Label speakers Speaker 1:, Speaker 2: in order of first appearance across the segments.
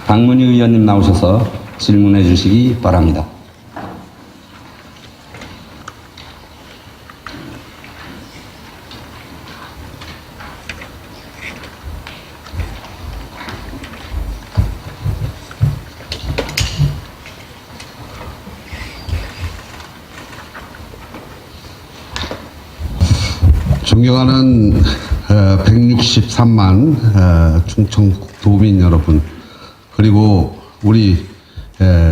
Speaker 1: 박문희 의원님 나오셔서 질문해 주시기 바랍니다.
Speaker 2: 존경하는 163만 충청 도민 여러분, 그리고 우리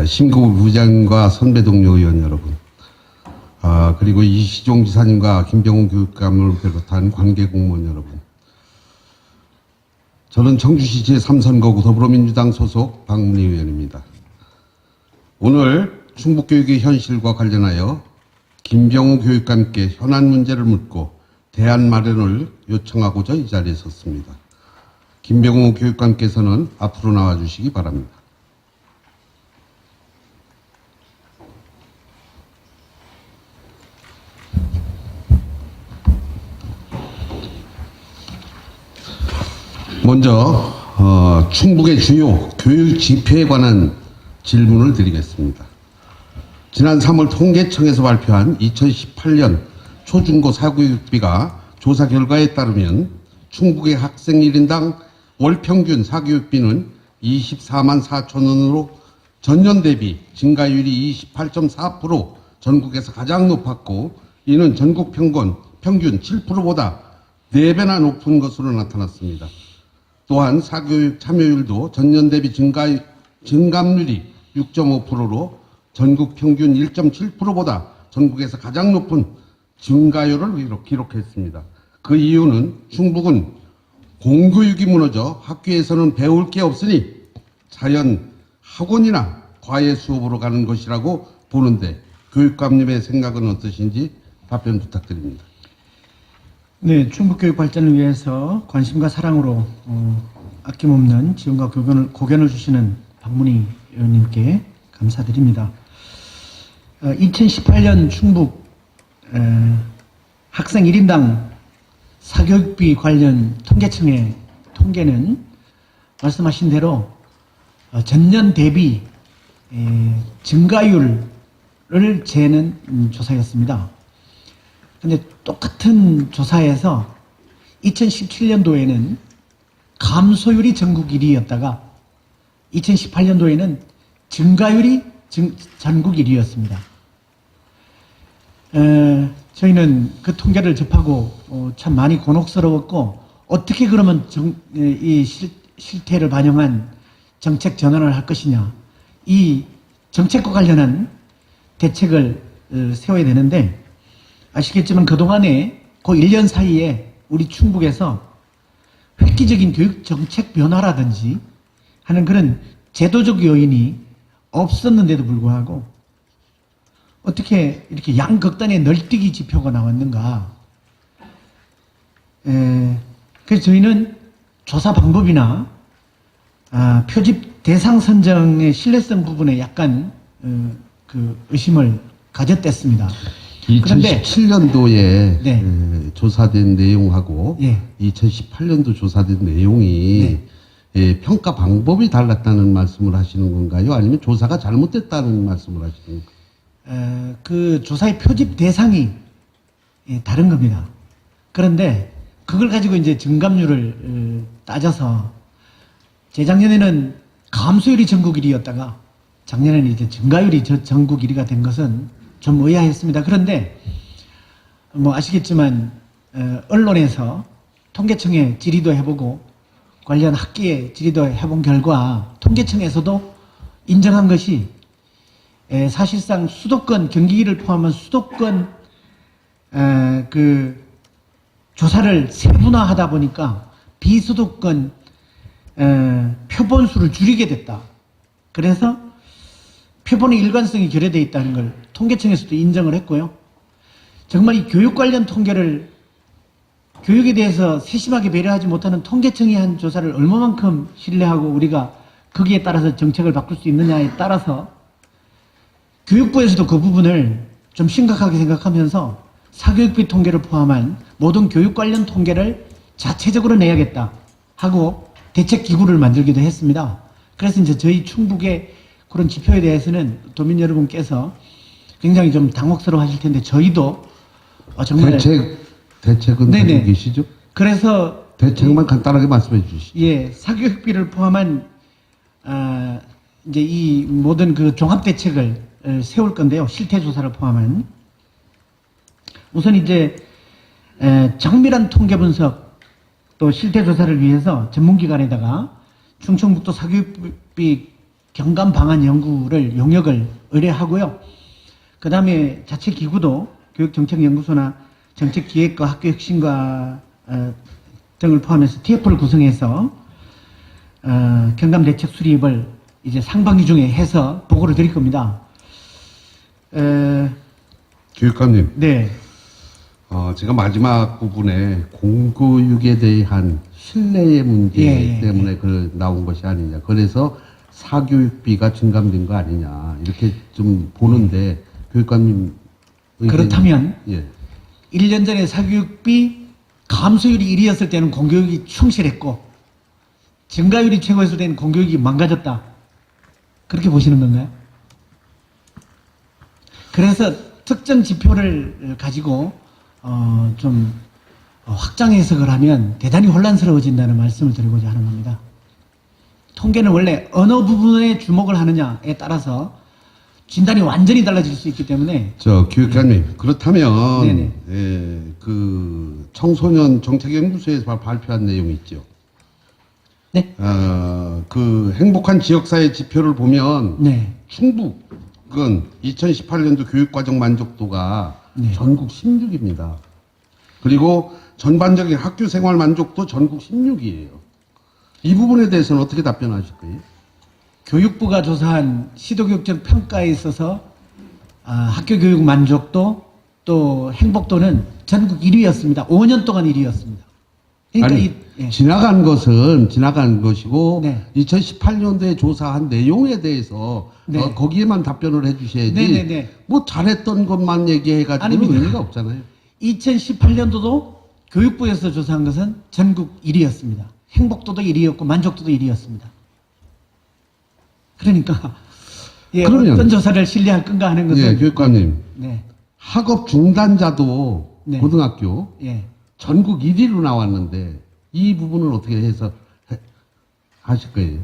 Speaker 2: 심국 부장과 선배 동료 의원 여러분, 그리고 이시종 지사님과 김병훈 교육감을 비롯한 관계 공무원 여러분, 저는 청주시 제3선거구 더불어민주당 소속 박문희 의원입니다. 오늘 충북교육의 현실과 관련하여 김병훈 교육감께 현안 문제를 묻고 대안 마련을 요청하고자 이 자리에 섰습니다. 김병훈 교육감께서는 앞으로 나와주시기 바랍니다. 먼저 충북의 주요 교육 지표에 관한 질문을 드리겠습니다. 지난 3월 통계청에서 발표한 2018년 초중고 사교육비가 조사 결과에 따르면 충북의 학생 1인당 월 평균 사교육비는 24만 4천 원으로 전년 대비 증가율이 28.4% 전국에서 가장 높았고, 이는 전국 평균 7%보다 4배나 높은 것으로 나타났습니다. 또한 사교육 참여율도 전년 대비 증감률이 6.5%로 전국 평균 1.7%보다 전국에서 가장 높은 증가율을 기록했습니다. 그 이유는 충북은 공교육이 무너져 학교에서는 배울 게 없으니 자연 학원이나 과외 수업으로 가는 것이라고 보는데, 교육감님의 생각은 어떠신지 답변 부탁드립니다.
Speaker 3: 네, 충북 교육 발전을 위해서 관심과 사랑으로 아낌없는 지원과 고견을 주시는 박문희 의원님께 감사드립니다. 2018년 충북 학생 1인당 사교육비 관련 통계청의 통계는 말씀하신 대로 전년 대비 증가율을 재는 조사였습니다. 근데 똑같은 조사에서 2017년도에는 감소율이 전국 1위였다가 2018년도에는 증가율이 전국 1위였습니다. 저희는 그 통계를 접하고 참 많이 곤혹스러웠고, 어떻게 그러면 이 실태를 반영한 정책 전환을 할 것이냐, 이 정책과 관련한 대책을 세워야 되는데, 아시겠지만 그동안에 그 1년 사이에 우리 충북에서 획기적인 교육 정책 변화라든지 하는 그런 제도적 요인이 없었는데도 불구하고 어떻게 이렇게 양극단의 널뛰기 지표가 나왔는가. 그래서 저희는 조사 방법이나 표집 대상 선정의 신뢰성 부분에 약간 그 의심을 가졌댔습니다.
Speaker 2: 2017년도에
Speaker 3: 네.
Speaker 2: 조사된 내용하고 2018년도 조사된 내용이 평가 방법이 달랐다는 말씀을 하시는 건가요? 아니면 조사가 잘못됐다는 말씀을 하시는 건가요?
Speaker 3: 그 조사의 표집 대상이 다른 겁니다. 그런데 그걸 가지고 이제 증감률을 따져서 재작년에는 감소율이 전국 1위였다가 작년에는 이제 증가율이 전국 1위가 된 것은 좀 의아했습니다. 그런데 뭐 아시겠지만 언론에서 통계청의 질의도 해보고 관련 학계의 질의도 해본 결과 통계청에서도 인정한 것이 사실상 수도권, 경기를 포함한 수도권 그 조사를 세분화하다 보니까 비수도권 표본수를 줄이게 됐다. 그래서 표본의 일관성이 결여되어 있다는 걸 통계청에서도 인정을 했고요. 정말 이 교육 관련 통계를, 교육에 대해서 세심하게 배려하지 못하는 통계청이 한 조사를 얼마만큼 신뢰하고 우리가 거기에 따라서 정책을 바꿀 수 있느냐에 따라서 교육부에서도 그 부분을 좀 심각하게 생각하면서 사교육비 통계를 포함한 모든 교육 관련 통계를 자체적으로 내야겠다 하고 대책기구를 만들기도 했습니다. 그래서 이제 저희 충북의 그런 지표에 대해서는 도민 여러분께서 굉장히 좀 당혹스러워 하실 텐데 저희도 정말
Speaker 2: 대책은
Speaker 3: 네네.
Speaker 2: 가지고 계시죠?
Speaker 3: 그래서
Speaker 2: 대책만 간단하게 말씀해 주시죠.
Speaker 3: 예, 사교육비를 포함한 이제 이 모든 그 종합 대책을 세울 건데요. 실태 조사를 포함한 우선 이제 정밀한 통계 분석 또 실태 조사를 위해서 전문기관에다가 충청북도 사교육비 경감 방안 연구를 용역을 의뢰하고요. 그 다음에 자체 기구도 교육정책연구소나 정책기획과 학교혁신과 등을 포함해서 TF를 구성해서 경감 대책 수립을 이제 상반기 중에 해서 보고를 드릴 겁니다.
Speaker 2: 교육감님,
Speaker 3: 네,
Speaker 2: 제가 마지막 부분에 공교육에 대한 신뢰의 문제
Speaker 3: 예,
Speaker 2: 때문에 나온 것이 아니냐. 그래서 사교육비가 증감된 거 아니냐. 이렇게 좀 보는데, 교육감님.
Speaker 3: 그렇다면
Speaker 2: 예.
Speaker 3: 1년 전에 사교육비 감소율이 1위였을 때는 공교육이 충실했고 증가율이 최고였을 때는 공교육이 망가졌다. 그렇게 보시는 건가요? 그래서 특정 지표를 가지고 좀 확장 해석을 하면 대단히 혼란스러워진다는 말씀을 드리고자 하는 겁니다. 통계는 원래 어느 부분에 주목을 하느냐에 따라서 진단이 완전히 달라질 수 있기 때문에
Speaker 2: 교육감님, 그렇다면,
Speaker 3: 네네.
Speaker 2: 그 청소년 정책연구소에서 발표한 내용이 있죠.
Speaker 3: 네,
Speaker 2: 그 행복한 지역사회 지표를 보면,
Speaker 3: 네,
Speaker 2: 충북은 2018년도 교육과정 만족도가
Speaker 3: 네.
Speaker 2: 전국 16입니다. 그리고 전반적인 학교 생활 만족도 전국 16이에요. 이 부분에 대해서는 어떻게 답변하실 거예요?
Speaker 3: 교육부가 조사한 시도교육적 평가에 있어서 학교 교육 만족도 또 행복도는 전국 1위였습니다. 5년 동안 1위였습니다. 그러니까
Speaker 2: 아니,
Speaker 3: 예.
Speaker 2: 지나간 것은 지나간 것이고
Speaker 3: 네.
Speaker 2: 2018년도에 조사한 내용에 대해서
Speaker 3: 네.
Speaker 2: 거기에만 답변을 해주셔야지.
Speaker 3: 네네네.
Speaker 2: 뭐 잘했던 것만 얘기해가지고는
Speaker 3: 아닙니다.
Speaker 2: 의미가 없잖아요.
Speaker 3: 2018년도도 교육부에서 조사한 것은 전국 1위였습니다. 행복도도 1위였고 만족도도 1위였습니다. 그러니까 예,
Speaker 2: 그러면-
Speaker 3: 어떤 조사를 신뢰할 건가 하는 것은
Speaker 2: 예, 교육감님.
Speaker 3: 네,
Speaker 2: 학업 중단자도
Speaker 3: 네.
Speaker 2: 고등학교
Speaker 3: 예.
Speaker 2: 전국 1위로 나왔는데 이 부분을 어떻게 해서 하실 거예요?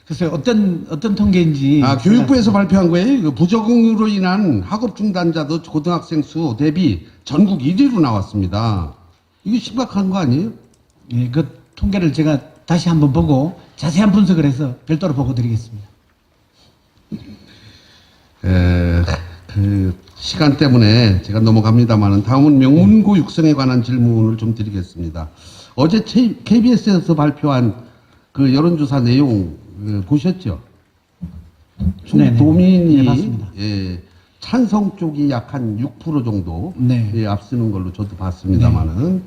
Speaker 3: 글쎄요, 어떤 통계인지
Speaker 2: 교육부에서 발표한 거예요. 그 부적응으로 인한 학업 중단자도 고등학생 수 대비 전국 1위로 나왔습니다. 이게 심각한 거 아니에요?
Speaker 3: 예, 그 통계를 제가 다시 한번 보고 자세한 분석을 해서 별도로 보고 드리겠습니다.
Speaker 2: 그 시간 때문에 제가 넘어갑니다만은 다음은 명문고 육성에 관한 질문을 좀 드리겠습니다. 어제 KBS에서 발표한 그 여론조사 내용 보셨죠?
Speaker 3: 네네.
Speaker 2: 도민이
Speaker 3: 네, 봤습니다.
Speaker 2: 찬성 쪽이 약 한 6% 정도
Speaker 3: 네.
Speaker 2: 앞서는 걸로 저도 봤습니다만은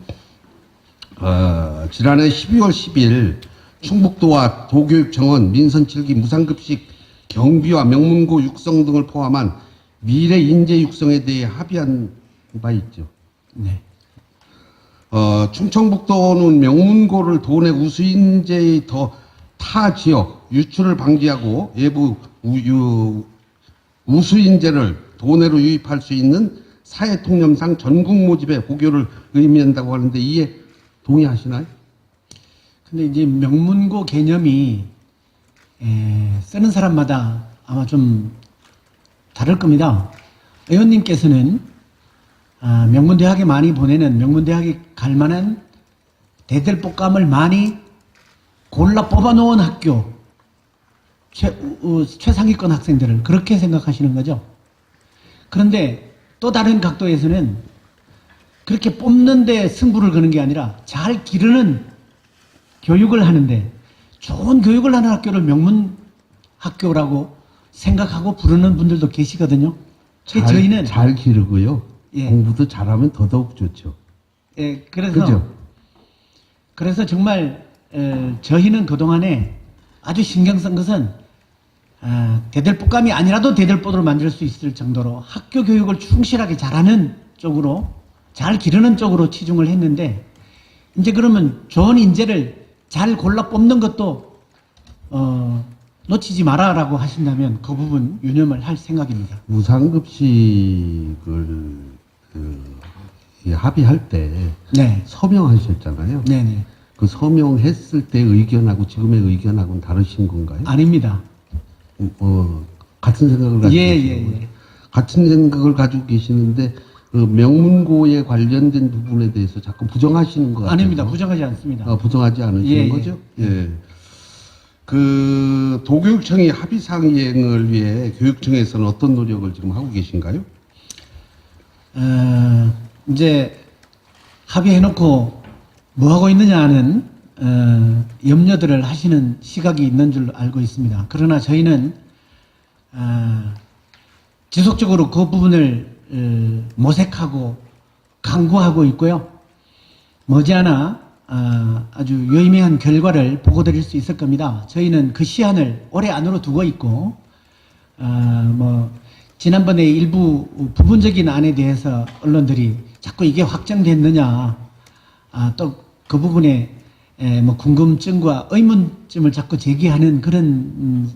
Speaker 2: 지난해 12월 10일 충북도와 도교육청은 민선 7기 무상급식 경비와 명문고 육성 등을 포함한 미래 인재 육성에 대해 합의한 바 있죠.
Speaker 3: 네.
Speaker 2: 충청북도는 명문고를 도내 우수인재의 타 지역 유출을 방지하고 외부 우수인재를 도내로 유입할 수 있는 사회통념상 전국 모집의 고교를 의미한다고 하는데 이에 동의하시나요?
Speaker 3: 근데 이제 명문고 개념이 쓰는 사람마다 아마 좀 다를 겁니다. 의원님께서는 명문대학에 많이 보내는 명문대학에 갈 만한 대들보감을 많이 골라 뽑아놓은 학교 최상위권 학생들을 그렇게 생각하시는 거죠. 그런데 또 다른 각도에서는 그렇게 뽑는데 승부를 거는 게 아니라 잘 기르는 교육을 하는데 좋은 교육을 하는 학교를 명문 학교라고 생각하고 부르는 분들도 계시거든요. 저희는
Speaker 2: 잘 기르고요.
Speaker 3: 예.
Speaker 2: 공부도 잘하면 더더욱 좋죠.
Speaker 3: 예, 그래서
Speaker 2: 그죠?
Speaker 3: 그래서 정말 저희는 그동안에 아주 신경 쓴 것은 대들보감이 아니라도 대들보를 만들 수 있을 정도로 학교 교육을 충실하게 잘하는 쪽으로 잘 기르는 쪽으로 치중을 했는데 이제 그러면 좋은 인재를 잘 골라 뽑는 것도 놓치지 마라라고 하신다면 그 부분 유념을 할 생각입니다.
Speaker 2: 무상급식을 이 합의할 때
Speaker 3: 네.
Speaker 2: 서명하셨잖아요.
Speaker 3: 네네.
Speaker 2: 그 서명했을 때 의견하고 지금의 의견하고는 다르신 건가요?
Speaker 3: 아닙니다.
Speaker 2: 같은 생각을 가지고
Speaker 3: 예,
Speaker 2: 계시는
Speaker 3: 예,
Speaker 2: 거예요?
Speaker 3: 예.
Speaker 2: 같은 생각을 가지고 계시는데 그 명문고에 관련된 부분에 대해서 자꾸 부정하시는 것 같아요.
Speaker 3: 아닙니다. 부정하지 않습니다.
Speaker 2: 부정하지 않으시는
Speaker 3: 예, 예.
Speaker 2: 거죠? 예. 그 도교육청이 합의사항 이행을 위해 교육청에서는 어떤 노력을 지금 하고 계신가요?
Speaker 3: 이제 합의해놓고 뭐 하고 있느냐 하는 염려들을 하시는 시각이 있는 줄 알고 있습니다. 그러나 저희는 지속적으로 그 부분을 모색하고 강구하고 있고요. 머지않아 아주 유의미한 결과를 보고드릴 수 있을 겁니다. 저희는 그 시한을 올해 안으로 두고 있고 뭐 지난번에 일부 부분적인 안에 대해서 언론들이 자꾸 이게 확정됐느냐 또 그 부분에 뭐 궁금증과 의문점을 자꾸 제기하는 그런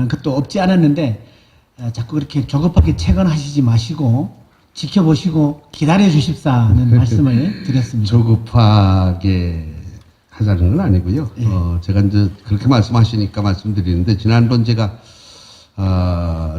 Speaker 3: 것도 없지 않았는데 자꾸 그렇게 조급하게 체건하시지 마시고 지켜보시고 기다려 주십사는 말씀을 드렸습니다.
Speaker 2: 조급하게 하자는 건 아니고요.
Speaker 3: 예.
Speaker 2: 제가 이제 그렇게 말씀하시니까 말씀드리는데 지난번 제가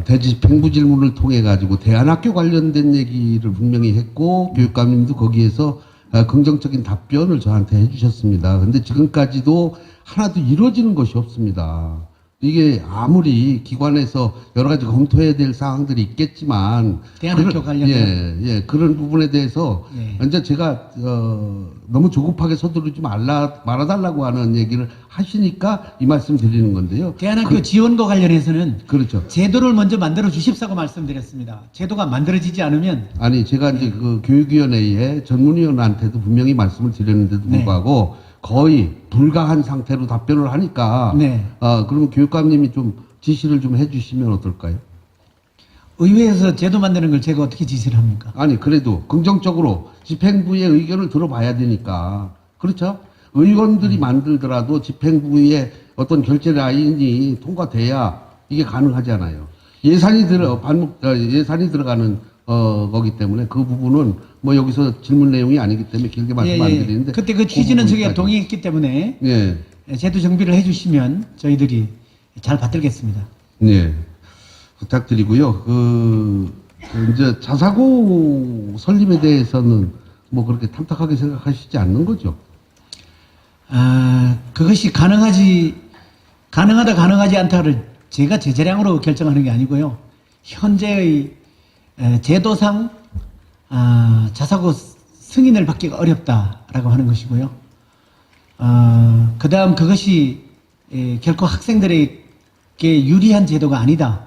Speaker 2: 대집행부 질문을 통해 가지고 대안학교 관련된 얘기를 분명히 했고 교육감님도 거기에서 긍정적인 답변을 저한테 해주셨습니다. 근데 지금까지도 하나도 이루어지는 것이 없습니다. 이게 아무리 기관에서 여러 가지 검토해야 될 사항들이 있겠지만
Speaker 3: 대안학교 관련된
Speaker 2: 그런 부분에 대해서
Speaker 3: 예.
Speaker 2: 이제 제가 너무 조급하게 서두르지 말아달라고 하는 얘기를 하시니까 이 말씀 드리는 건데요.
Speaker 3: 대안학교 지원과 관련해서는
Speaker 2: 그렇죠.
Speaker 3: 제도를 먼저 만들어 주십사고 말씀드렸습니다. 제도가 만들어지지 않으면
Speaker 2: 아니 제가 이제 그 교육위원회에 전문위원한테도 분명히 말씀을 드렸는데도
Speaker 3: 네.
Speaker 2: 불구하고 거의 불가한 상태로 답변을 하니까
Speaker 3: 네.
Speaker 2: 그러면 교육감님이 좀 지시를 좀 해주시면 어떨까요?
Speaker 3: 의회에서 제도 만드는 걸 제가 어떻게 지시를 합니까?
Speaker 2: 아니 그래도 긍정적으로 집행부의 의견을 들어봐야 되니까 그렇죠? 의원들이 만들더라도 집행부의 어떤 결제 라인이 통과돼야 이게 가능하잖아요. 예산이 들어가는 거기 때문에 그 부분은 뭐 여기서 질문 내용이 아니기 때문에 길게 말씀 안 드리는데
Speaker 3: 그때 그 취지는 저희가
Speaker 2: 부분까지.
Speaker 3: 동의했기 때문에
Speaker 2: 예.
Speaker 3: 제도 정비를 해주시면 저희들이 잘 받들겠습니다.
Speaker 2: 네. 부탁드리고요. 이제 자사고 설립에 대해서는 뭐 그렇게 탐탁하게 생각하시지 않는 거죠?
Speaker 3: 그것이 가능하다 가능하지 않다를 제가 제재량으로 결정하는 게 아니고요. 현재의 제도상 자사고 승인을 받기가 어렵다라고 하는 것이고요. 그 다음 그것이 결코 학생들에게 유리한 제도가 아니다.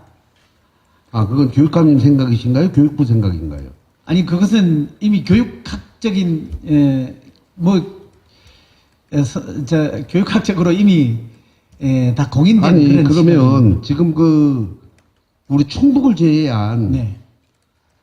Speaker 2: 그건 교육감님 생각이신가요? 교육부 생각인가요?
Speaker 3: 아니 그것은 이미 교육학적인 교육학적으로 이미 다 공인된
Speaker 2: 아니
Speaker 3: 그런
Speaker 2: 그러면 지금 우리 충북을 제외한
Speaker 3: 네.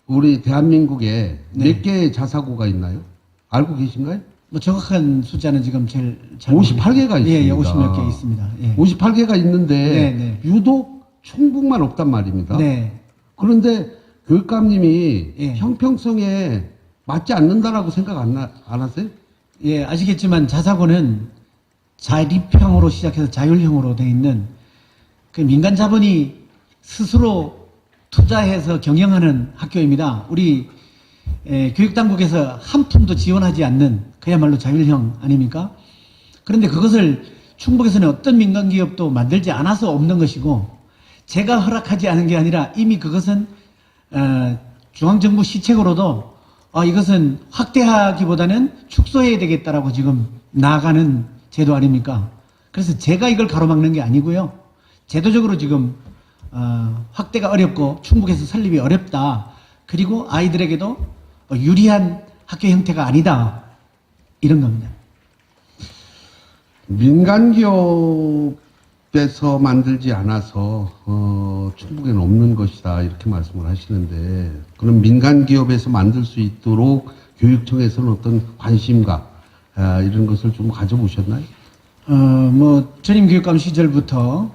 Speaker 2: 우리 대한민국에
Speaker 3: 네.
Speaker 2: 몇 개의 자사고가 있나요? 알고 계신가요?
Speaker 3: 뭐 정확한 숫자는 지금 잘
Speaker 2: 58개가 있습니다.
Speaker 3: 예, 50몇 개 있습니다. 예.
Speaker 2: 58개가 있는데
Speaker 3: 네, 네.
Speaker 2: 유독 충북만 없단 말입니다.
Speaker 3: 네.
Speaker 2: 그런데 교육감님이
Speaker 3: 예.
Speaker 2: 형평성에 맞지 않는다라고 생각 안 하세요?
Speaker 3: 예, 아시겠지만 자사고는 자립형으로 시작해서 자율형으로 되어 있는 그 민간 자본이 스스로 투자해서 경영하는 학교입니다. 우리 교육당국에서 한 푼도 지원하지 않는 그야말로 자율형 아닙니까? 그런데 그것을 충북에서는 어떤 민간 기업도 만들지 않아서 없는 것이고 제가 허락하지 않은 게 아니라 이미 그것은 중앙정부 시책으로도 이것은 확대하기보다는 축소해야 되겠다라고 지금 나아가는 제도 아닙니까? 그래서 제가 이걸 가로막는 게 아니고요. 제도적으로 지금 확대가 어렵고 충북에서 설립이 어렵다. 그리고 아이들에게도 유리한 학교 형태가 아니다. 이런 겁니다.
Speaker 2: 민간 기업에서 만들지 않아서 충북에는 없는 것이다 이렇게 말씀을 하시는데 그럼 민간 기업에서 만들 수 있도록 교육청에서는 어떤 관심과 이런 것을 좀 가져보셨나요?
Speaker 3: 전임 교육감 시절부터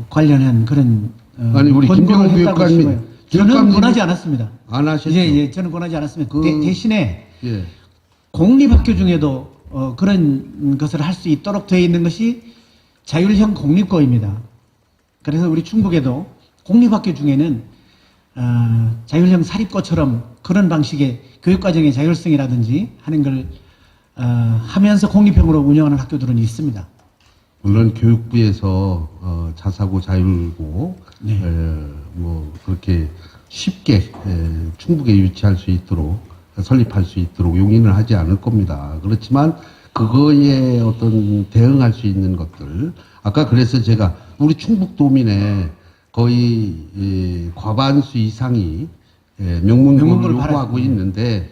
Speaker 3: 관련한 그런
Speaker 2: 아니, 우리
Speaker 3: 권고를
Speaker 2: 김병호
Speaker 3: 했다고
Speaker 2: 교육관님,
Speaker 3: 치고요. 저는
Speaker 2: 교육관님-
Speaker 3: 권하지 않았습니다.
Speaker 2: 안 하셨죠?
Speaker 3: 예, 저는 권하지 않았습니다. 대신에
Speaker 2: 예.
Speaker 3: 공립학교 중에도 그런 것을 할 수 있도록 되어 있는 것이 자율형 공립고입니다. 그래서 우리 충북에도 공립학교 중에는 자율형 사립고처럼 그런 방식의 교육과정의 자율성이라든지 하는 걸 하면서 공립형으로 운영하는 학교들은 있습니다.
Speaker 2: 물론 교육부에서 자사고 자율고
Speaker 3: 네.
Speaker 2: 뭐 그렇게 쉽게 충북에 유치할 수 있도록 설립할 수 있도록 용인을 하지 않을 겁니다. 그렇지만 그거에 어떤 대응할 수 있는 것들 아까 그래서 제가 우리 충북도민의 거의 과반수 이상이 명문고를
Speaker 3: 명문고를
Speaker 2: 요구하고
Speaker 3: 바라요.
Speaker 2: 있는데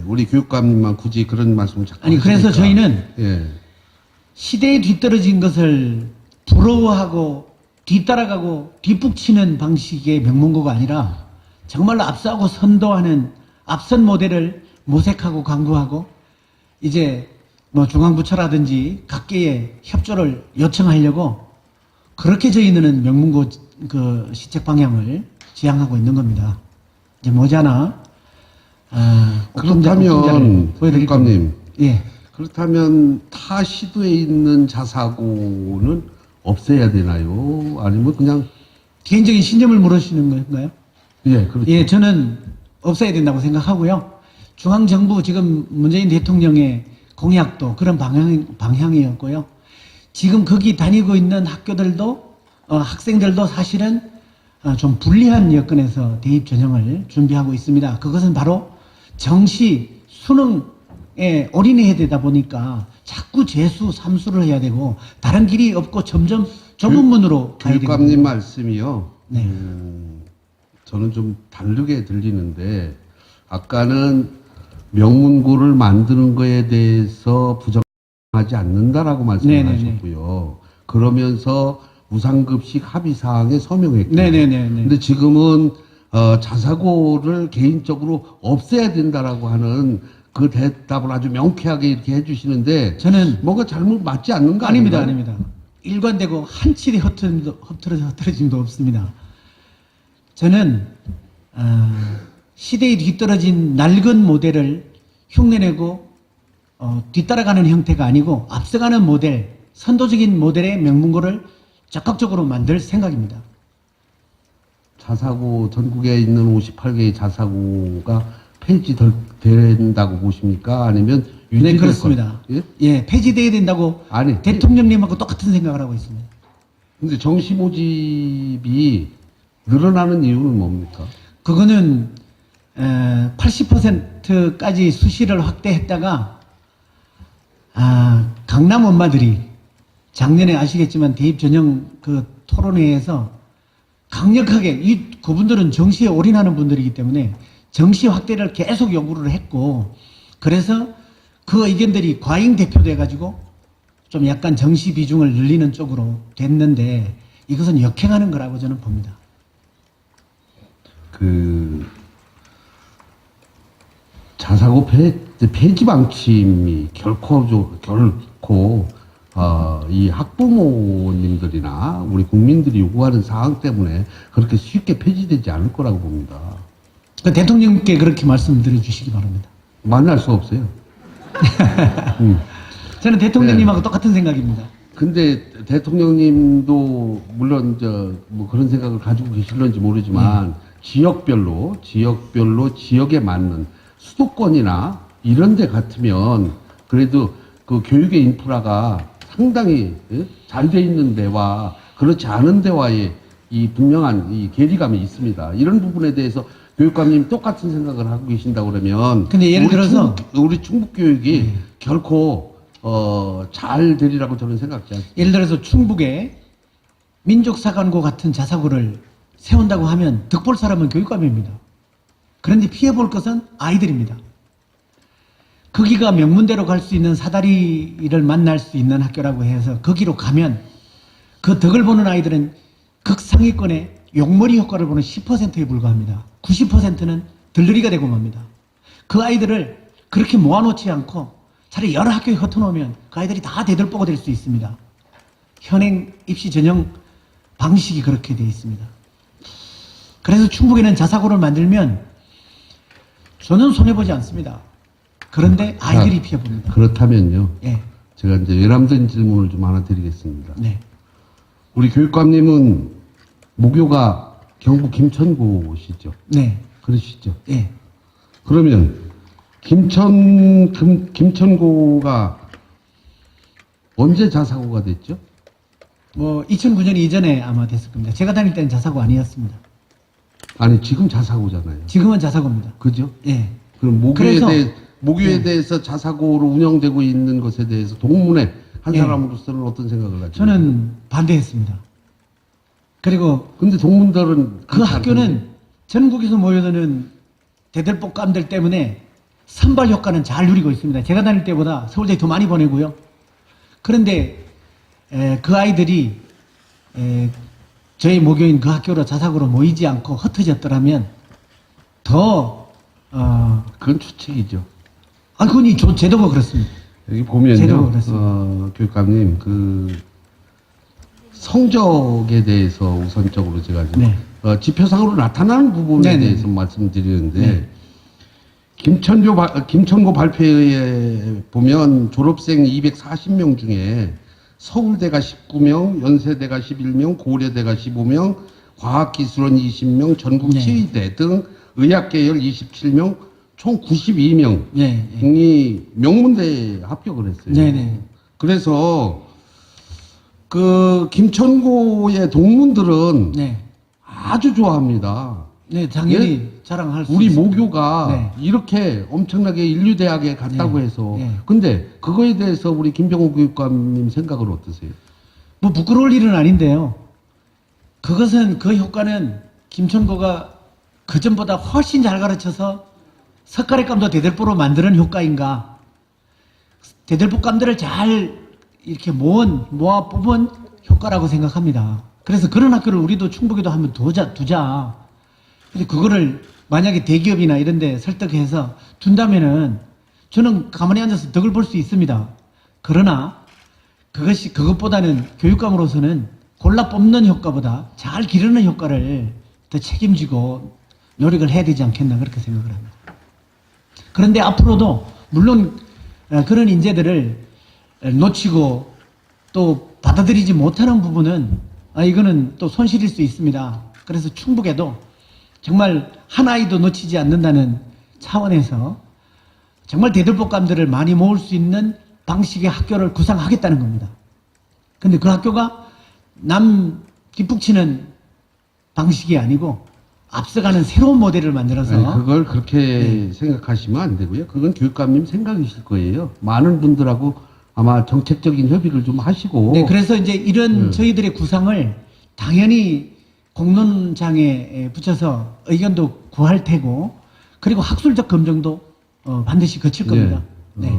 Speaker 2: 우리 교육감님만 굳이 그런 말씀을 자꾸
Speaker 3: 아니, 그래서
Speaker 2: 하시니까.
Speaker 3: 저희는
Speaker 2: 예.
Speaker 3: 시대에 뒤떨어진 것을 부러워하고 뒤따라가고 뒷북치는 방식의 명문고가 아니라 정말로 앞서고 선도하는 앞선 모델을 모색하고 강구하고 이제 뭐 중앙부처라든지 각계의 협조를 요청하려고 그렇게 저희는 명문고 그 시책 방향을 지향하고 있는 겁니다. 이제 모자나
Speaker 2: 그렇다면
Speaker 3: 보여드릴
Speaker 2: 교육감님,
Speaker 3: 겁니다. 예.
Speaker 2: 그렇다면 타 시도에 있는 자사고는 없애야 되나요? 아니면 그냥
Speaker 3: 개인적인 신념을 물으시는 건가요?
Speaker 2: 예, 그렇죠.
Speaker 3: 예, 저는 없어야 된다고 생각하고요. 중앙정부 지금 문재인 대통령의 공약도 그런 방향이었고요. 지금 거기 다니고 있는 학교들도 학생들도 사실은 좀 불리한 여건에서 대입 전형을 준비하고 있습니다. 그것은 바로 정시 수능에 올인해야 되다 보니까 자꾸 재수, 삼수를 해야 되고 다른 길이 없고 점점 좁은 문으로 가야 되거든요.
Speaker 2: 교육감님 말씀이요.
Speaker 3: 네.
Speaker 2: 저는 좀 다르게 들리는데 아까는 명문고를 만드는 거에 대해서 부정하지 않는다라고 말씀하셨고요. 그러면서 무상급식 합의사항에 서명했고.
Speaker 3: 네네네.
Speaker 2: 근데 지금은 자사고를 개인적으로 없애야 된다라고 하는 그 대답을 아주 명쾌하게 이렇게 해주시는데
Speaker 3: 저는
Speaker 2: 뭔가 잘못 맞지 않는 거
Speaker 3: 아닙니다,
Speaker 2: 아닌가요?
Speaker 3: 아닙니다. 일관되고 한치의 흐트러짐도 없습니다. 저는 시대에 뒤떨어진 낡은 모델을 흉내내고 뒤따라가는 형태가 아니고 앞서가는 모델, 선도적인 모델의 명문고를 적극적으로 만들 생각입니다.
Speaker 2: 자사고 전국에 있는 58개의 자사고가 폐지된다고 보십니까? 아니면
Speaker 3: 네,
Speaker 2: 유지될
Speaker 3: 그렇습니다.
Speaker 2: 것? 예?
Speaker 3: 예, 폐지돼야 된다고
Speaker 2: 아니,
Speaker 3: 대통령님하고 똑같은 생각을 하고 있습니다.
Speaker 2: 근데 정시 모집이 늘어나는 이유는 뭡니까?
Speaker 3: 그거는 80%까지 수시를 확대했다가 강남 엄마들이 작년에 아시겠지만 대입 전형 그 토론회에서 강력하게 그분들은 정시에 올인하는 분들이기 때문에 정시 확대를 계속 요구를 했고 그래서 그 의견들이 과잉 대표돼 가지고 좀 약간 정시 비중을 늘리는 쪽으로 됐는데 이것은 역행하는 거라고 저는 봅니다.
Speaker 2: 그 자사고 폐지 방침이 결코 이 학부모님들이나 우리 국민들이 요구하는 사항 때문에 그렇게 쉽게 폐지되지 않을 거라고 봅니다.
Speaker 3: 그 대통령께 그렇게 말씀드려 주시기 바랍니다.
Speaker 2: 만날 수 없어요.
Speaker 3: 저는 대통령님하고 똑같은 생각입니다.
Speaker 2: 근데 대통령님도 물론 뭐 그런 생각을 가지고 계실런지 모르지만 지역별로 지역에 맞는 수도권이나 이런 데 같으면 그래도 그 교육의 인프라가 상당히 잘 돼 있는 데와 그렇지 않은 데와의 이 분명한 이 괴리감이 있습니다. 이런 부분에 대해서 교육감님 똑같은 생각을 하고 계신다고 그러면
Speaker 3: 근데 예를 들어서
Speaker 2: 우리 충북 교육이 결코 잘 되리라고 저는 생각지 않습니다.
Speaker 3: 예를 들어서 충북에 민족사관고 같은 자사고를 세운다고 하면 득볼 사람은 교육감입니다. 그런데 피해볼 것은 아이들입니다. 거기가 명문대로 갈 수 있는 사다리를 만날 수 있는 학교라고 해서 거기로 가면 그 덕을 보는 아이들은 극상위권의 용머리 효과를 보는 10%에 불과합니다. 90%는 들러리가 되고 맙니다. 그 아이들을 그렇게 모아놓지 않고 차라리 여러 학교에 흩어놓으면 그 아이들이 다 대들보가 될 수 있습니다. 현행 입시 전형 방식이 그렇게 되어 있습니다. 그래서 충북에는 자사고를 만들면 저는 손해보지 않습니다. 그런데 아이들이 피해봅니다.
Speaker 2: 그렇다면요.
Speaker 3: 예.
Speaker 2: 제가 이제 외람된 질문을 좀 하나 드리겠습니다.
Speaker 3: 네.
Speaker 2: 우리 교육감님은 모교가 경북 김천고시죠?
Speaker 3: 네.
Speaker 2: 그러시죠?
Speaker 3: 예.
Speaker 2: 그러면 김천고가 언제 자사고가 됐죠?
Speaker 3: 뭐 2009년 이전에 아마 됐을 겁니다. 제가 다닐 때는 자사고 아니었습니다.
Speaker 2: 아니 지금 자사고잖아요.
Speaker 3: 지금은 자사고입니다.
Speaker 2: 그죠?
Speaker 3: 예.
Speaker 2: 그럼
Speaker 3: 그래서-
Speaker 2: 모교에
Speaker 3: 네.
Speaker 2: 대해서 자사고로 운영되고 있는 것에 대해서 동문회 한
Speaker 3: 예.
Speaker 2: 사람으로서는 어떤 생각을 가지고?
Speaker 3: 저는 반대했습니다. 그리고
Speaker 2: 근데 동문들은
Speaker 3: 그
Speaker 2: 그렇지
Speaker 3: 학교는
Speaker 2: 않던데.
Speaker 3: 전국에서 모여드는 대들보감들 때문에 선발 효과는 잘 누리고 있습니다. 제가 다닐 때보다 서울대에 더 많이 보내고요. 그런데 그 아이들이 저희 모교인 그 학교로 자사고로 모이지 않고 흩어졌더라면 더
Speaker 2: 그건 추측이죠.
Speaker 3: 그건 제도가 그렇습니다.
Speaker 2: 여기
Speaker 3: 제도가
Speaker 2: 보면요,
Speaker 3: 그렇습니다.
Speaker 2: 교육감님 그 성적에 대해서 우선적으로 제가 좀
Speaker 3: 네.
Speaker 2: 지표상으로 나타나는 부분에
Speaker 3: 네네.
Speaker 2: 대해서 말씀드리는데
Speaker 3: 네.
Speaker 2: 김천고 발표에 보면 졸업생 240명 중에 서울대가 19명, 연세대가 11명, 고려대가 15명, 과학기술원 20명, 전국치의대 등 의학계열 27명, 총 92명이
Speaker 3: 네.
Speaker 2: 명문대에 합격을 했어요.
Speaker 3: 네네.
Speaker 2: 그래서 그 김천고의 동문들은
Speaker 3: 네.
Speaker 2: 아주 좋아합니다.
Speaker 3: 네, 당연히 자랑할 수
Speaker 2: 우리
Speaker 3: 있습니다.
Speaker 2: 모교가
Speaker 3: 네.
Speaker 2: 이렇게 엄청나게 인류대학에 갔다고
Speaker 3: 네.
Speaker 2: 해서
Speaker 3: 네.
Speaker 2: 근데 그거에 대해서 우리 김병호 교육감님 생각은 어떠세요?
Speaker 3: 뭐 부끄러울 일은 아닌데요. 그것은 그 효과는 김천고가 그전보다 훨씬 잘 가르쳐서 석가래감도 대들보로 만드는 효과인가? 대들보감들을 잘 이렇게 모아 뽑은 효과라고 생각합니다. 그래서 그런 학교를 우리도 충북에도 한번 두자. 근데 그거를 만약에 대기업이나 이런 데 설득해서 둔다면은 저는 가만히 앉아서 덕을 볼 수 있습니다. 그러나 그것보다는 교육감으로서는 골라 뽑는 효과보다 잘 기르는 효과를 더 책임지고 노력을 해야 되지 않겠나 그렇게 생각을 합니다. 그런데 앞으로도 물론 그런 인재들을 놓치고 또 받아들이지 못하는 부분은 이거는 또 손실일 수 있습니다. 그래서 충북에도 정말 한 아이도 놓치지 않는다는 차원에서 정말 대들보감들을 많이 모을 수 있는 방식의 학교를 구상하겠다는 겁니다. 근데 그 학교가 남 뒷북치는 방식이 아니고 앞서가는 새로운 모델을 만들어서
Speaker 2: 아니, 그걸 그렇게 생각하시면 안 되고요. 그건 교육감님 생각이실 거예요. 많은 분들하고 아마 정책적인 협의를 좀 하시고.
Speaker 3: 네, 그래서 이제 이런 저희들의 구상을 당연히 공론장에 붙여서 의견도 구할 테고, 그리고 학술적 검증도 반드시 거칠 겁니다. 네.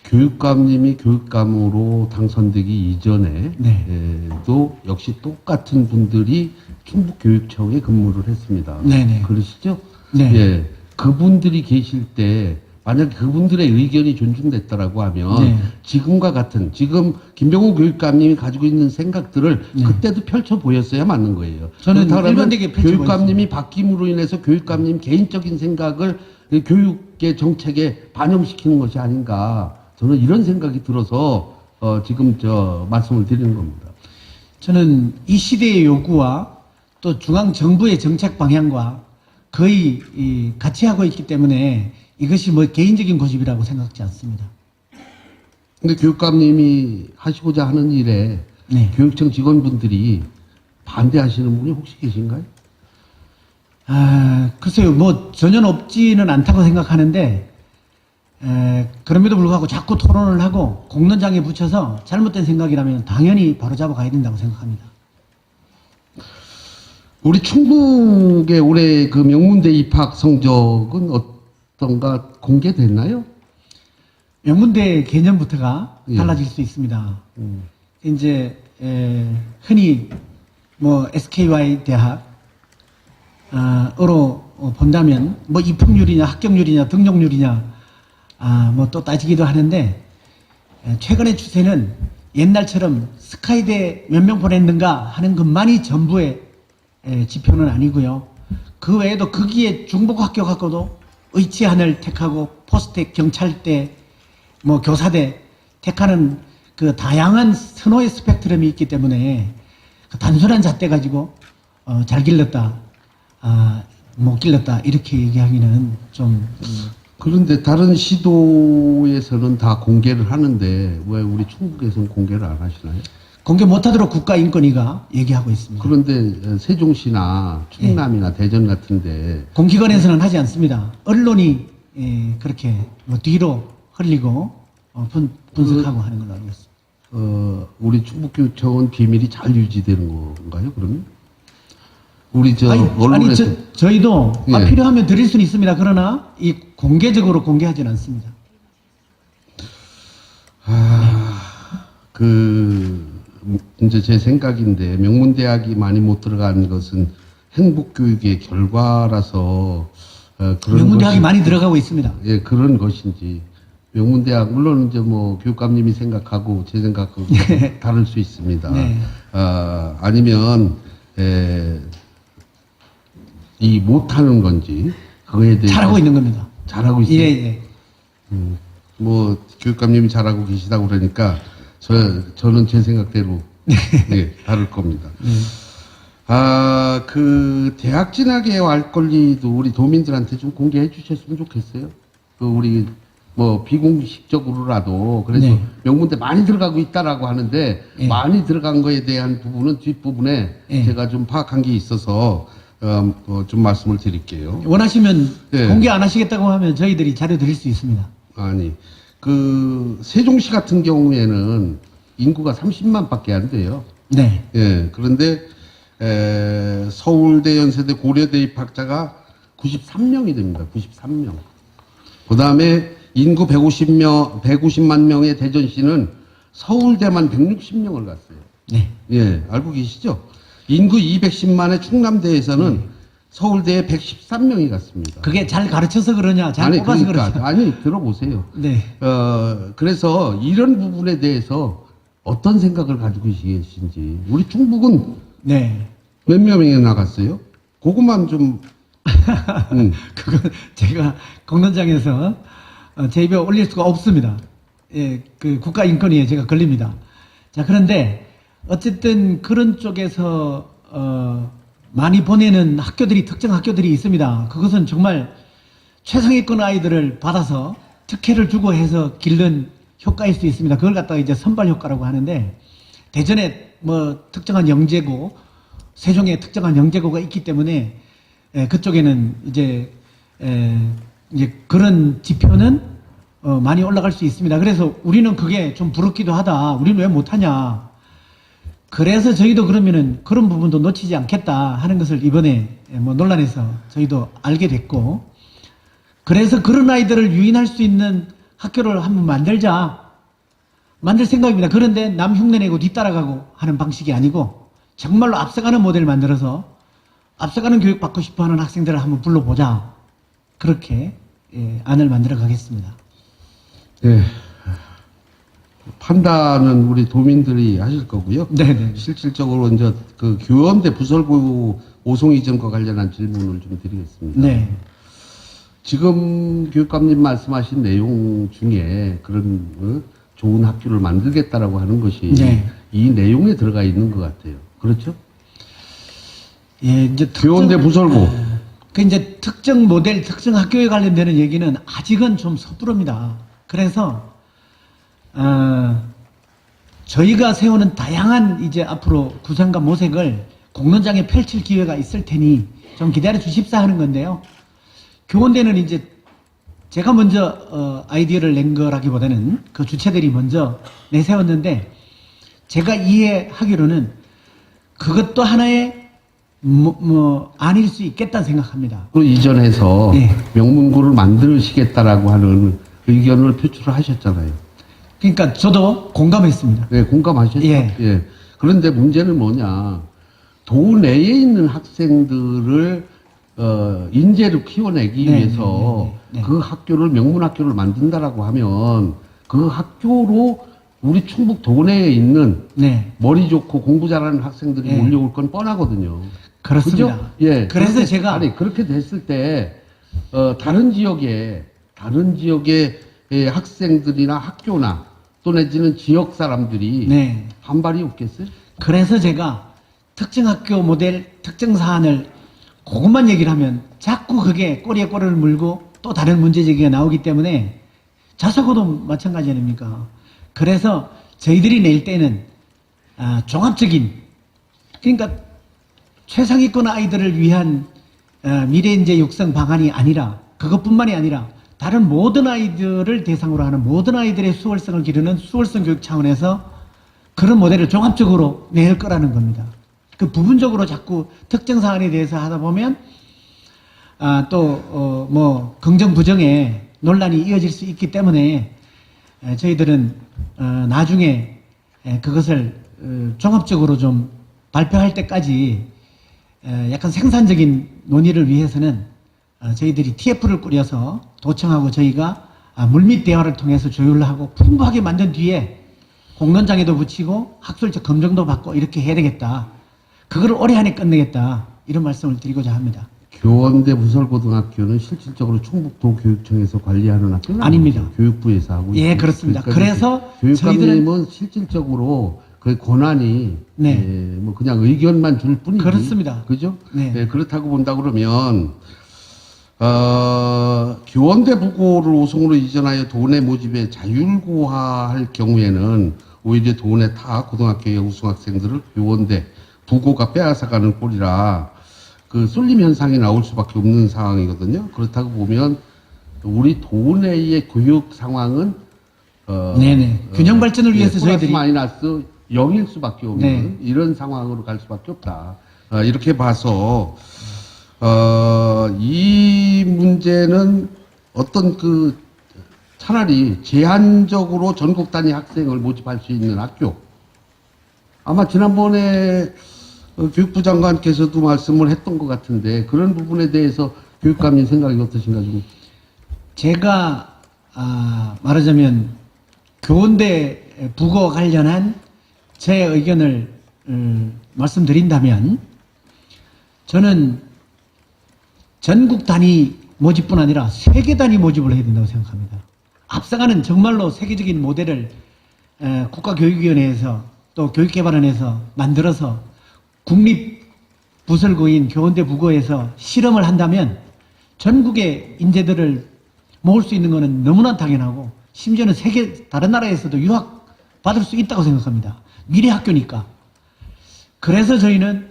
Speaker 2: 교육감님이 교육감으로 당선되기 이전에
Speaker 3: 네.
Speaker 2: 또 역시 똑같은 분들이 충북교육청에 근무를 했습니다.
Speaker 3: 네네.
Speaker 2: 그러시죠?
Speaker 3: 네.
Speaker 2: 예. 그분들이 계실 때 만약 그분들의 의견이 존중됐다라고 하면
Speaker 3: 네.
Speaker 2: 지금과 같은 지금 김병호 교육감님이 가지고 있는 생각들을
Speaker 3: 네.
Speaker 2: 그때도 펼쳐 보였어야 맞는 거예요.
Speaker 3: 저는
Speaker 2: 그렇다 그러면
Speaker 3: 일관되게 펼쳐
Speaker 2: 교육감님이 바뀜으로 인해서 교육감님 개인적인 생각을 이 교육의 정책에 반영시키는 것이 아닌가. 저는 이런 생각이 들어서 지금 말씀을 드리는 겁니다.
Speaker 3: 저는 이 시대의 요구와 또 중앙 정부의 정책 방향과 거의 같이 하고 있기 때문에 이것이 뭐 개인적인 고집이라고 생각지 않습니다.
Speaker 2: 근데 교육감님이 하시고자 하는 일에
Speaker 3: 네.
Speaker 2: 교육청 직원분들이 반대하시는 분이 혹시 계신가요?
Speaker 3: 글쎄요, 뭐 전혀 없지는 않다고 생각하는데 그럼에도 불구하고 자꾸 토론을 하고 공론장에 붙여서 잘못된 생각이라면 당연히 바로잡아 가야 된다고 생각합니다.
Speaker 2: 우리 충북의 올해 그 명문대 입학 성적은 어떤가 공개됐나요?
Speaker 3: 명문대 개념부터가
Speaker 2: 예.
Speaker 3: 달라질 수 있습니다. 이제 흔히 뭐 SKY 대학으로 본다면 뭐 입학률이냐 합격률이냐 등록률이냐 뭐 또 따지기도 하는데 최근의 추세는 옛날처럼 스카이대 몇 명 보냈는가 하는 것만이 전부의 지표는 아니고요. 그 외에도 거기에 중복학교 갖고도 의치한을 택하고 포스텍, 경찰대, 뭐 교사대 택하는 그 다양한 선호의 스펙트럼이 있기 때문에 그 단순한 잣대 가지고 잘 길렀다, 못 길렀다 이렇게 얘기하기는 좀
Speaker 2: 그런데 다른 시도에서는 다 공개를 하는데 왜 우리 충북에서는 공개를 안 하시나요?
Speaker 3: 공개 못하도록 국가인권위가 얘기하고 있습니다.
Speaker 2: 그런데 세종시나 충남이나 대전 같은데
Speaker 3: 공기관에서는 하지 않습니다. 언론이 그렇게 뭐 뒤로 흘리고 분석하고 하는 걸로 알고 있습니다.
Speaker 2: 우리 충북교육청은 비밀이 잘 유지되는 건가요? 그러면 우리 언론에서
Speaker 3: 저희도
Speaker 2: 예.
Speaker 3: 필요하면 드릴 수는 있습니다. 그러나 이 공개적으로 공개하지는 않습니다.
Speaker 2: 이제 제 생각인데 명문대학이 많이 못 들어가는 것은 행복교육의 결과라서 그런
Speaker 3: 명문대학이
Speaker 2: 것이-
Speaker 3: 많이 들어가고 있습니다.
Speaker 2: 예, 그런 것인지 명문대학 물론 이제 뭐 교육감님이 생각하고 제 생각하고 다를 수 있습니다.
Speaker 3: 네.
Speaker 2: 아니면 이 못하는 건지 그거에 대해서
Speaker 3: 잘하고 있는 겁니다.
Speaker 2: 잘하고 있어요.
Speaker 3: 예.
Speaker 2: 뭐 교육감님이 잘하고 계시다고 그러니까 저는 제 생각대로 예, 다를 겁니다. 그 대학 진학의 알 권리도 우리 도민들한테 좀 공개해 주셨으면 좋겠어요. 그 우리 뭐 비공식적으로라도 그래서
Speaker 3: 네.
Speaker 2: 명문대 많이 들어가고 있다라고 하는데
Speaker 3: 예.
Speaker 2: 많이 들어간 거에 대한 부분은 뒷부분에
Speaker 3: 예.
Speaker 2: 제가 좀 파악한 게 있어서 좀 말씀을 드릴게요.
Speaker 3: 원하시면
Speaker 2: 예.
Speaker 3: 공개 안 하시겠다고 하면 저희들이 자료 드릴 수 있습니다.
Speaker 2: 아니, 그 세종시 같은 경우에는 인구가 30만 밖에 안 돼요.
Speaker 3: 네.
Speaker 2: 예. 그런데 서울대, 연세대, 고려대 입학자가 93명이 됩니다. 93명. 그다음에 인구 150만 명의 대전시는 서울대만 160명을 갔어요.
Speaker 3: 네.
Speaker 2: 예, 알고 계시죠? 인구 210만의 충남대에서는 서울대에 113명이 갔습니다.
Speaker 3: 그게 잘 가르쳐서 그러냐, 잘 뽑아서 그러냐.
Speaker 2: 아니, 들어보세요.
Speaker 3: 네.
Speaker 2: 그래서 이런 부분에 대해서 어떤 생각을 가지고 계신지. 우리 충북은
Speaker 3: 네.
Speaker 2: 몇 명이 나갔어요? 그것만 좀,
Speaker 3: 그건 제가 공론장에서 제 입에 올릴 수가 없습니다. 예, 그 국가인권위에 제가 걸립니다. 자, 그런데 어쨌든 그런 쪽에서 많이 보내는 학교들이 특정 학교들이 있습니다. 그것은 정말 최상위권 아이들을 받아서 특혜를 주고 해서 기른 효과일 수 있습니다. 그걸 갖다가 이제 선발 효과라고 하는데 대전에 뭐 특정한 영재고 세종에 특정한 영재고가 있기 때문에 그쪽에는 이제 그런 지표는 많이 올라갈 수 있습니다. 그래서 우리는 그게 좀 부럽기도 하다. 우리는 왜 못하냐. 그래서 저희도 그러면은 그런 부분도 놓치지 않겠다 하는 것을 이번에 뭐 논란에서 저희도 알게 됐고, 그래서 그런 아이들을 유인할 수 있는 학교를 한번 만들 생각입니다. 그런데 남 흉내내고 뒤따라가고 하는 방식이 아니고 정말로 앞서가는 모델을 만들어서 앞서가는 교육 받고 싶어하는 학생들을 한번 불러보자. 그렇게 안을 만들어 가겠습니다.
Speaker 2: 예. 판단은 우리 도민들이 하실 거고요.
Speaker 3: 네네.
Speaker 2: 실질적으로 이제 그 교원대 부설고 오송 이전과 관련한 질문을 좀 드리겠습니다.
Speaker 3: 네.
Speaker 2: 지금 교육감님 말씀하신 내용 중에 그런 좋은 학교를 만들겠다라고 하는 것이
Speaker 3: 네.
Speaker 2: 이 내용에 들어가 있는 것 같아요. 그렇죠?
Speaker 3: 예, 이제
Speaker 2: 교원대 부설고.
Speaker 3: 그 이제 특정 모델, 특정 학교에 관련되는 얘기는 아직은 좀 섣부릅니다. 그래서 저희가 세우는 다양한 이제 앞으로 구상과 모색을 공론장에 펼칠 기회가 있을 테니 좀 기다려 주십사 하는 건데요. 교원대는 이제 제가 먼저 아이디어를 낸 거라기보다는 그 주체들이 먼저 내세웠는데 제가 이해하기로는 그것도 하나의 아닐 수 있겠다 생각합니다.
Speaker 2: 그 이전해서
Speaker 3: 네.
Speaker 2: 명문고를 만드시겠다라고 하는 의견을 표출하셨잖아요.
Speaker 3: 그러니까 저도 공감했습니다.
Speaker 2: 네, 공감하셨죠?
Speaker 3: 예.
Speaker 2: 그런데 문제는 뭐냐. 도 내에 있는 학생들을 인재로 키워내기
Speaker 3: 네,
Speaker 2: 위해서
Speaker 3: 네.
Speaker 2: 그 학교를 명문 학교를 만든다라고 하면 그 학교로 우리 충북 도내에 있는
Speaker 3: 네.
Speaker 2: 머리 좋고 공부 잘하는 학생들이
Speaker 3: 네.
Speaker 2: 몰려올 건 뻔하거든요.
Speaker 3: 그렇습니다.
Speaker 2: 그죠? 예.
Speaker 3: 그래서
Speaker 2: 그렇게,
Speaker 3: 제가
Speaker 2: 아니 그렇게 됐을 때 다른 지역의 학생들이나 학교나 또 내지는 지역 사람들이
Speaker 3: 네.
Speaker 2: 반발이 없겠어요?
Speaker 3: 그래서 제가 특정 학교 모델 특정 사안을 그것만 얘기를 하면 자꾸 그게 꼬리에 꼬리를 물고 또 다른 문제 제기가 나오기 때문에 자사고도 마찬가지 아닙니까? 그래서 저희들이 낼 때는 종합적인, 그러니까 최상위권 아이들을 위한 미래인재 육성 방안이 아니라, 그것뿐만이 아니라 다른 모든 아이들을 대상으로 하는 모든 아이들의 수월성을 기르는 수월성 교육 차원에서 그런 모델을 종합적으로 낼 거라는 겁니다. 그 부분적으로 자꾸 특정 사안에 대해서 하다 보면 긍정 부정에 논란이 이어질 수 있기 때문에 저희들은 나중에 그것을 종합적으로 좀 발표할 때까지 약간 생산적인 논의를 위해서는 저희들이 TF를 꾸려서 도청하고 저희가 물밑 대화를 통해서 조율을 하고 풍부하게 만든 뒤에 공론장에도 붙이고 학술적 검증도 받고 이렇게 해야 되겠다. 그걸 올해 안에 끝내겠다. 이런 말씀을 드리고자 합니다.
Speaker 2: 교원대 부설고등학교는 실질적으로 충북도교육청에서 관리하는 학교는
Speaker 3: 아닙니다.
Speaker 2: 아니죠. 교육부에서 하고
Speaker 3: 예,
Speaker 2: 있죠.
Speaker 3: 그렇습니다.
Speaker 2: 그러니까
Speaker 3: 그래서
Speaker 2: 교육감님은 실질적으로 그 권한이
Speaker 3: 네.
Speaker 2: 뭐 그냥 의견만 줄 뿐이지.
Speaker 3: 그렇습니다.
Speaker 2: 그죠?
Speaker 3: 네.
Speaker 2: 예, 그렇다고 본다 그러면 교원대 부고를 오송으로 이전하여 도내 모집에 자율고하할 경우에는 오히려 도내 타 고등학교의 우수학생들을 교원대 부고가 빼앗아가는 꼴이라 그 쏠림 현상이 나올 수밖에 없는 상황이거든요. 그렇다고 보면 우리 도내의 교육 상황은
Speaker 3: 네네. 균형 발전을 위해서
Speaker 2: 플러스
Speaker 3: 저희들이
Speaker 2: 마이너스 0일 수밖에 없는
Speaker 3: 네.
Speaker 2: 이런 상황으로 갈 수밖에 없다. 이렇게 봐서 이 문제는 어떤 차라리 제한적으로 전국 단위 학생을 모집할 수 있는 학교. 아마 지난번에 교육부 장관께서도 말씀을 했던 것 같은데 그런 부분에 대해서 교육감님 생각이 어떠신가 좀.
Speaker 3: 제가 말하자면 교원대 부고 관련한 제 의견을 말씀드린다면 저는 전국 단위 모집뿐 아니라 세계 단위 모집을 해야 된다고 생각합니다. 앞서가는 정말로 세계적인 모델을 국가교육위원회에서 또 교육개발원에서 만들어서 국립부설고인 교원대 부고에서 실험을 한다면 전국의 인재들을 모을 수 있는 것은 너무나 당연하고 심지어는 세계 다른 나라에서도 유학 받을 수 있다고 생각합니다. 미래 학교니까. 그래서 저희는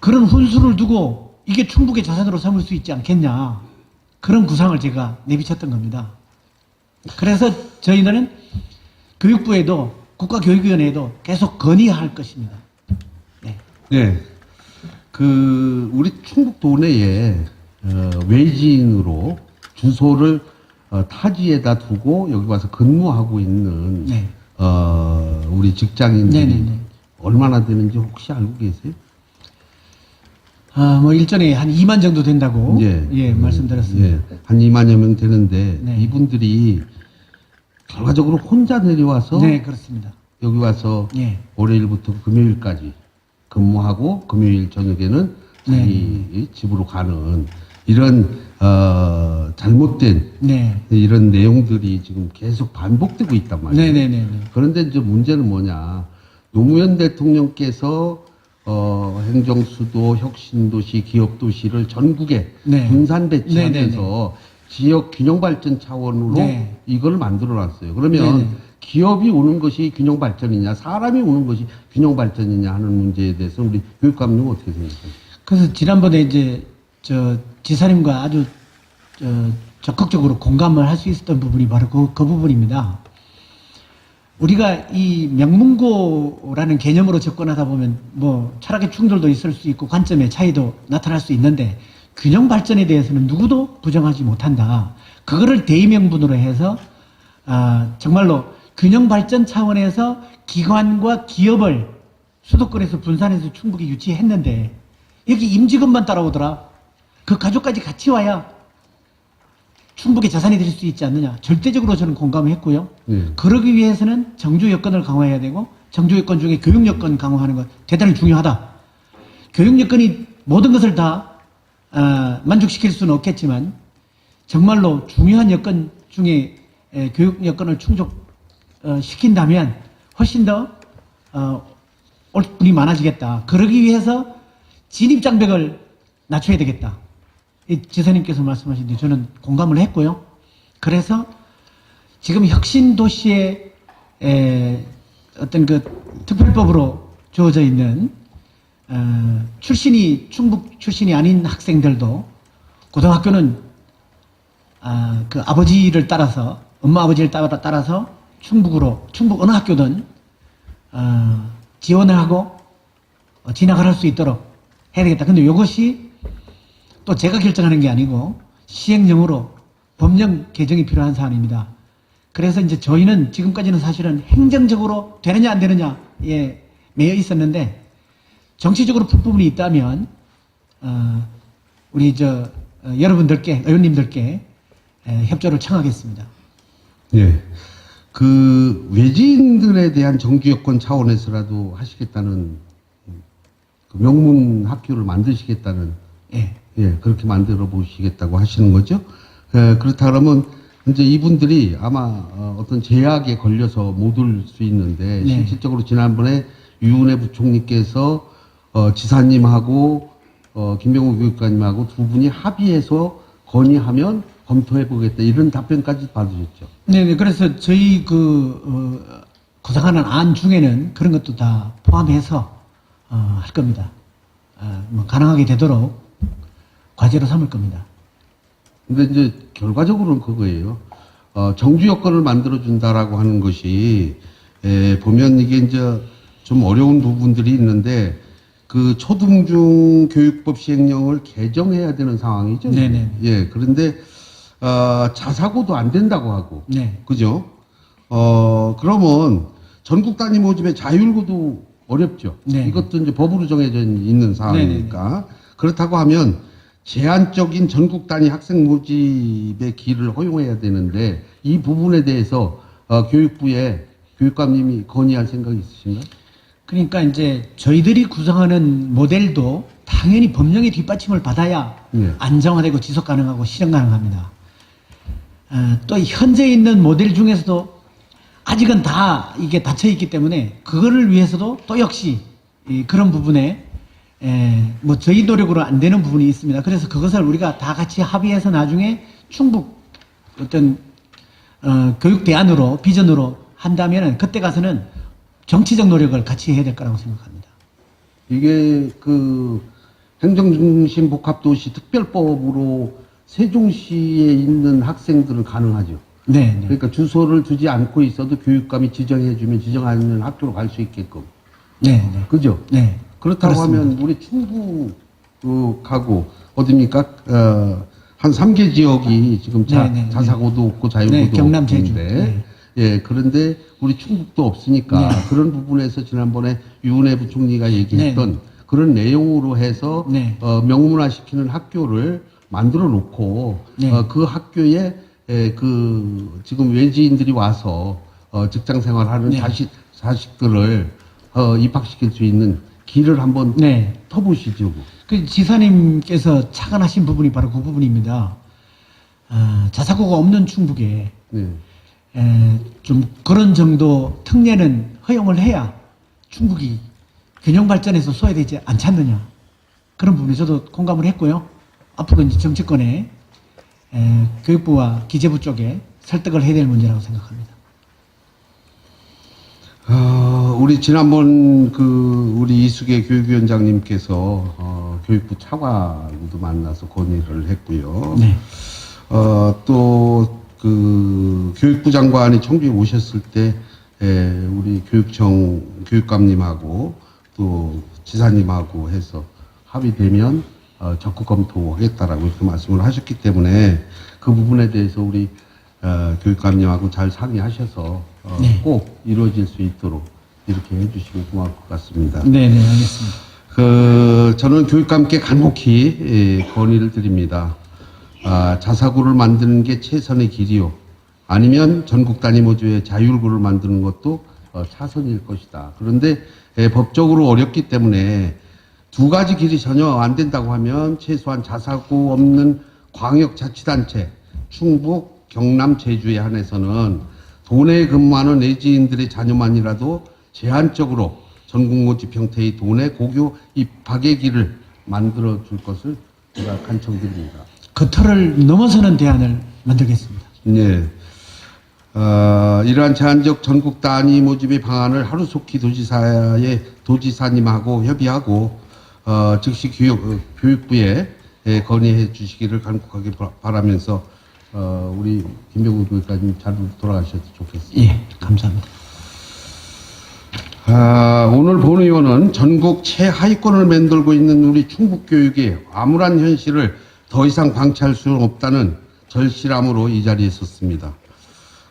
Speaker 3: 그런 훈수를 두고 이게 충북의 자산으로 삼을 수 있지 않겠냐. 그런 구상을 제가 내비쳤던 겁니다. 그래서 저희는 교육부에도 국가교육위원회에도 계속 건의할 것입니다. 네.
Speaker 2: 네. 우리 충북 도내에 외지인으로 주소를 타지에다 두고 여기 와서 근무하고 있는
Speaker 3: 네.
Speaker 2: 우리 직장인들이
Speaker 3: 네네네.
Speaker 2: 얼마나 되는지 혹시 알고 계세요?
Speaker 3: 일전에 한 2만 정도 된다고 말씀드렸습니다.
Speaker 2: 예, 한 2만여 명 되는데
Speaker 3: 네.
Speaker 2: 이분들이 결과적으로 혼자 내려와서
Speaker 3: 네, 그렇습니다.
Speaker 2: 여기 와서
Speaker 3: 예.
Speaker 2: 월요일부터 금요일까지 근무하고 금요일 저녁에는 자기 집으로 가는 이런 잘못된
Speaker 3: 네.
Speaker 2: 이런 내용들이 지금 계속 반복되고 있단 말이에요.
Speaker 3: 네네네.
Speaker 2: 그런데 이제 문제는 뭐냐? 노무현 대통령께서 행정수도, 혁신도시, 기업도시를 전국에
Speaker 3: 네.
Speaker 2: 분산 배치하면서
Speaker 3: 네네네.
Speaker 2: 지역 균형 발전 차원으로
Speaker 3: 네.
Speaker 2: 이걸 만들어 놨어요. 그러면
Speaker 3: 네네.
Speaker 2: 기업이 오는 것이 균형 발전이냐, 사람이 오는 것이 균형 발전이냐 하는 문제에 대해서 우리 교육감님은 어떻게 생각하세요?
Speaker 3: 그래서 지난번에 이제 지사님과 아주 적극적으로 공감을 할 수 있었던 부분이 바로 그 부분입니다. 우리가 이 명문고라는 개념으로 접근하다 보면 뭐 철학의 충돌도 있을 수 있고 관점의 차이도 나타날 수 있는데 균형 발전에 대해서는 누구도 부정하지 못한다. 그거를 대의명분으로 해서 정말로 균형 발전 차원에서 기관과 기업을 수도권에서 분산해서 충북에 유치했는데 여기 임직원만 따라오더라. 그 가족까지 같이 와야 충북의 자산이 될 수 있지 않느냐. 절대적으로 저는 공감했고요. 그러기 위해서는 정주 여건을 강화해야 되고 정주 여건 중에 교육 여건 강화하는 것 대단히 중요하다. 교육 여건이 모든 것을 다 만족시킬 수는 없겠지만 정말로 중요한 여건 중에 교육 여건을 충족시킨다면 훨씬 더 올 분이 많아지겠다. 그러기 위해서 진입장벽을 낮춰야 되겠다. 이 지사님께서 말씀하신 데 저는 공감을 했고요. 그래서 지금 혁신도시의 어떤 그 특별법으로 주어져 있는 충북 출신이 아닌 학생들도 고등학교는 그 아버지를 따라서 엄마 아버지를 따라서 충북 어느 학교든 지원을 하고 진학을 할 수 있도록 해야 되겠다. 근데 이것이 또 제가 결정하는 게 아니고 시행령으로 법령 개정이 필요한 사안입니다. 그래서 이제 저희는 지금까지는 사실은 행정적으로 되느냐 안 되느냐에 매여 있었는데 정치적으로 부분이 있다면 우리 여러분들께 의원님들께 협조를 청하겠습니다.
Speaker 2: 예. 그 외지인들에 대한 정규 여건 차원에서라도 하시겠다는 그 명문 학교를 만드시겠다는 그렇게 만들어 보시겠다고 하시는 거죠. 그렇다 그러면 이제 이분들이 아마 어떤 제약에 걸려서 못 올 수 있는데 실질적으로 지난번에 유은혜 부총리께서 지사님하고 김병호 교육관님하고 두 분이 합의해서 건의하면 검토해 보겠다 이런 답변까지 받으셨죠.
Speaker 3: 네, 그래서 저희 구상하는 안 중에는 그런 것도 다 포함해서 할 겁니다. 뭐 가능하게 되도록 과제로 삼을 겁니다.
Speaker 2: 근데 이제 결과적으로는 그거예요. 정주 여건을 만들어 준다라고 하는 것이 보면 이게 이제 좀 어려운 부분들이 있는데 그 초등중 교육법 시행령을 개정해야 되는 상황이죠.
Speaker 3: 네네.
Speaker 2: 예, 그런데 자사고도 안 된다고 하고,
Speaker 3: 네.
Speaker 2: 그죠? 그러면 전국 단위 모집의 자율고도 어렵죠.
Speaker 3: 네.
Speaker 2: 이것도 이제 법으로 정해져 있는 상황이니까. 그렇다고 하면 제한적인 전국 단위 학생 모집의 길을 허용해야 되는데 이 부분에 대해서 교육부에 교육감님이 건의할 생각이 있으신가요?
Speaker 3: 그러니까 이제 저희들이 구성하는 모델도 당연히 법령의 뒷받침을 받아야 안정화되고 지속 가능하고 실현 가능합니다. 또 현재 있는 모델 중에서도 아직은 다 이게 닫혀 있기 때문에 그거를 위해서도 또 역시 그런 부분에 뭐 저희 노력으로 안 되는 부분이 있습니다. 그래서 그것을 우리가 다 같이 합의해서 나중에 충북 어떤 교육 대안으로 비전으로 한다면은 그때 가서는 정치적 노력을 같이 해야 될 거라고 생각합니다.
Speaker 2: 이게 그 행정중심 복합도시 특별법으로 세종시에 있는 학생들은 가능하죠.
Speaker 3: 네. 네.
Speaker 2: 그러니까 주소를 두지 않고 있어도 교육감이 지정해주면 지정하는 학교로 갈 수 있게끔.
Speaker 3: 네. 네.
Speaker 2: 그죠?
Speaker 3: 네.
Speaker 2: 그렇다고
Speaker 3: 그렇습니다.
Speaker 2: 하면 우리 충북하고 어딥니까? 한 3개 지역이 지금 자사고도 없고 자율고도
Speaker 3: 경남, 제주.
Speaker 2: 없는데 예, 그런데 우리 충북도 없으니까 그런 부분에서 지난번에 유은혜 부총리가 얘기했던 그런 내용으로 해서 명문화시키는 학교를 만들어 놓고 그 학교에 그 지금 외지인들이 와서 직장 생활하는 자식들을 입학시킬 수 있는 길을 한번 터보시죠.
Speaker 3: 그 지사님께서 착안하신 부분이 바로 그 부분입니다. 자사고가 없는 충북에 좀 그런 정도 특례는 허용을 해야 충북이 균형 발전에서 소외되지 않지 않느냐. 그런 부분에 저도 공감을 했고요. 앞으로 이제 정치권에 교육부와 기재부 쪽에 설득을 해야 될 문제라고 생각합니다.
Speaker 2: 우리 지난번 우리 이수계 교육위원장님께서 교육부 차관도 만나서 건의를 했고요. 또 교육부 장관이 청주에 오셨을 때 우리 교육청 교육감님하고 또 지사님하고 해서 합의되면 적극 검토하겠다라고 이렇게 말씀을 하셨기 때문에 그 부분에 대해서 우리 교육감님하고 잘 상의하셔서 꼭 이루어질 수 있도록 이렇게 해주시면 고마울 것 같습니다.
Speaker 3: 네, 알겠습니다.
Speaker 2: 저는 교육감께 간곡히 건의를 드립니다. 자사구를 만드는 게 최선의 길이요. 아니면 전국 단위 모집의 자율구를 만드는 것도 차선일 것이다. 그런데 법적으로 어렵기 때문에 두 가지 길이 전혀 안 된다고 하면 최소한 자사구 없는 광역자치단체, 충북, 경남, 제주에 한해서는 도내에 근무하는 내지인들의 자녀만이라도 제한적으로 전국 모집 형태의 도내 고교 입학의 길을 만들어 줄 것을 제가 간청드립니다.
Speaker 3: 그 틀을 넘어서는 대안을 만들겠습니다.
Speaker 2: 네. 이러한 제한적 전국 단위 모집의 방안을 하루속히 도지사님하고 협의하고 즉시 교육부에 건의해 주시기를 간곡하게 바라면서 우리 김병우 교육관님 잘 돌아가셔도 좋겠습니다.
Speaker 3: 예, 감사합니다.
Speaker 2: 오늘 본 의원은 전국 최하위권을 맴돌고 있는 우리 충북교육의 암울한 현실을 더 이상 방치할 수는 없다는 절실함으로 이 자리에 섰습니다.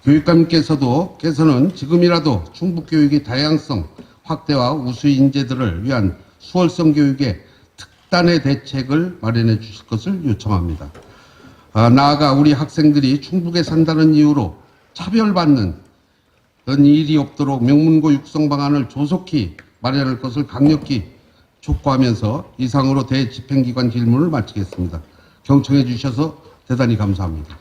Speaker 2: 교육감께서는 지금이라도 충북교육의 다양성 확대와 우수 인재들을 위한 수월성 교육의 특단의 대책을 마련해 주실 것을 요청합니다. 나아가 우리 학생들이 충북에 산다는 이유로 차별받는 일이 없도록 명문고 육성 방안을 조속히 마련할 것을 강력히 촉구하면서 이상으로 대집행기관 질문을 마치겠습니다. 경청해 주셔서 대단히 감사합니다.